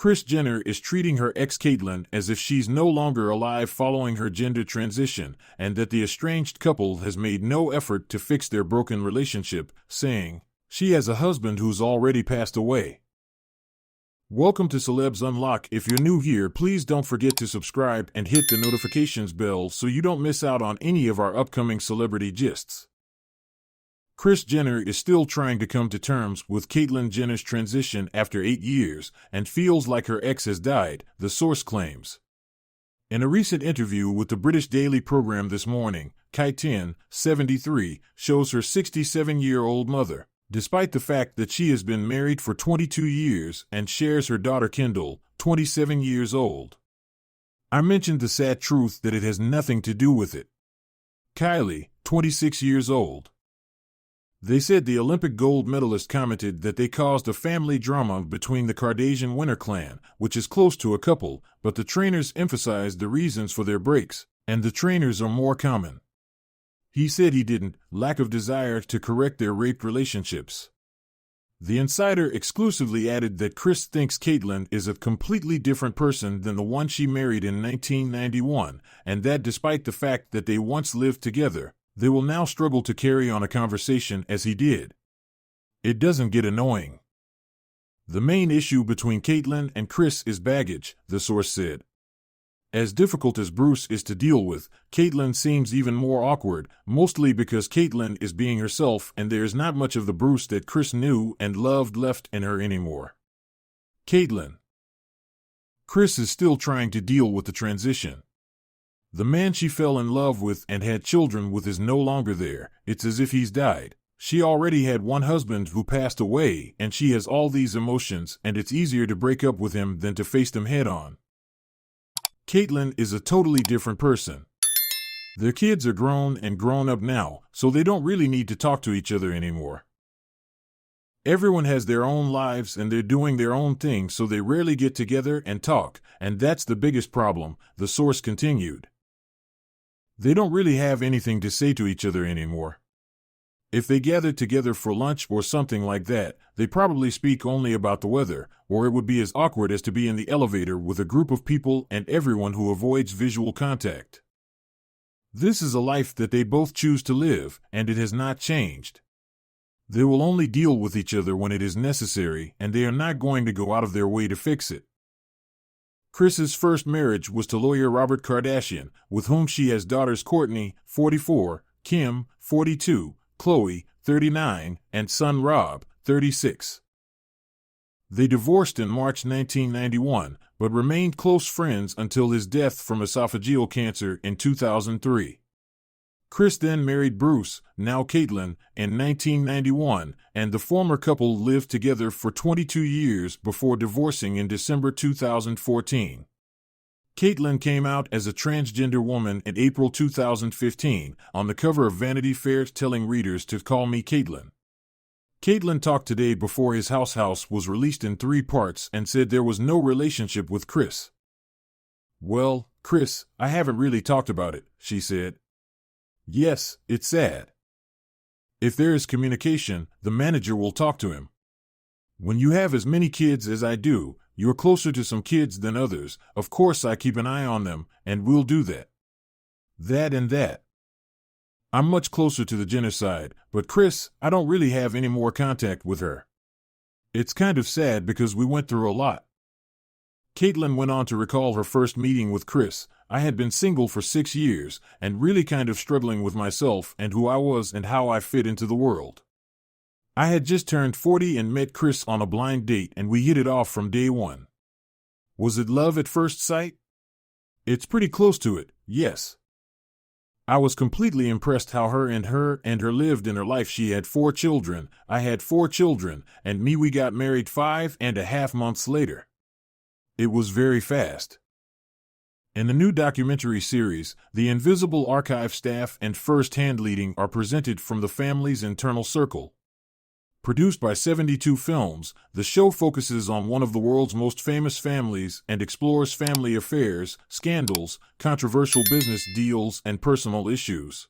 Kris Jenner is treating her ex Caitlyn as if she's no longer alive following her gender transition, and that the estranged couple has made no effort to fix their broken relationship, saying, "She has a husband who's already passed away." Welcome to Celebs Unlock. If you're new here, please don't forget to subscribe and hit the notifications bell so you don't miss out on any of our upcoming celebrity gists. Kris Jenner is still trying to come to terms with Caitlyn Jenner's transition after 8 years and feels like her ex has died, the source claims. In a recent interview with the British daily program This Morning, Caitlyn, 73, shows her 67-year-old mother, despite the fact that she has been married for 22 years and shares her daughter Kendall, 27 years old. "I mentioned the sad truth that it has nothing to do with it." Kylie, 26 years old. They said the Olympic gold medalist commented that they caused a family drama between the Kardashian Winner clan, which is close to a couple, but the trainers emphasized the reasons for their breaks, and the trainers are more common. He said he didn't, lack of desire to correct their raped relationships. The insider exclusively added that Kris thinks Caitlyn is a completely different person than the one she married in 1991, and that despite the fact that they once lived together, they will now struggle to carry on a conversation as he did. It doesn't get annoying. "The main issue between Caitlyn and Kris is baggage," the source said. As difficult as Bruce is to deal with, Caitlyn seems even more awkward, mostly because Caitlyn is being herself and there is not much of the Bruce that Kris knew and loved left in her anymore. Caitlyn. Kris is still trying to deal with the transition. The man she fell in love with and had children with is no longer there. It's as if he's died. She already had one husband who passed away, and she has all these emotions, and it's easier to break up with him than to face them head on. Caitlyn is a totally different person. Their kids are grown and grown up now, so they don't really need to talk to each other anymore. Everyone has their own lives and they're doing their own thing, so they rarely get together and talk, and that's the biggest problem, the source continued. They don't really have anything to say to each other anymore. If they gathered together for lunch or something like that, they probably speak only about the weather, or it would be as awkward as to be in the elevator with a group of people and everyone who avoids visual contact. This is a life that they both choose to live, and it has not changed. They will only deal with each other when it is necessary, and they are not going to go out of their way to fix it. Kris's first marriage was to lawyer Robert Kardashian, with whom she has daughters Kourtney, 44, Kim, 42, Khloe, 39, and son Rob, 36. They divorced in March 1991, but remained close friends until his death from esophageal cancer in 2003. Kris then married Bruce, now Caitlyn, in 1991, and the former couple lived together for 22 years before divorcing in December 2014. Caitlyn came out as a transgender woman in April 2015, on the cover of Vanity Fair telling readers to call me Caitlyn. Caitlyn talked today before his House was released in 3 parts and said there was no relationship with Kris. "Well, Kris, I haven't really talked about it," she said. "Yes, it's sad. If there is communication, the manager will talk to him. When you have as many kids as I do, you're closer to some kids than others. Of course I keep an eye on them, and we'll do that. That and that. I'm much closer to the Jenner side, but Kris, I don't really have any more contact with her. It's kind of sad because we went through a lot." Caitlyn went on to recall her first meeting with Kris. "I had been single for 6 years, and really kind of struggling with myself and who I was and how I fit into the world. I had just turned 40 and met Kris on a blind date, and we hit it off from day one. Was it love at first sight? It's pretty close to it, yes. I was completely impressed how her lived in her life. She had 4 children, I had 4 children, and we got married 5.5 months later. It was very fast." In the new documentary series, the Invisible Archive staff and first-hand leading are presented from the family's internal circle. Produced by 72 Films, the show focuses on one of the world's most famous families and explores family affairs, scandals, controversial business deals, and personal issues.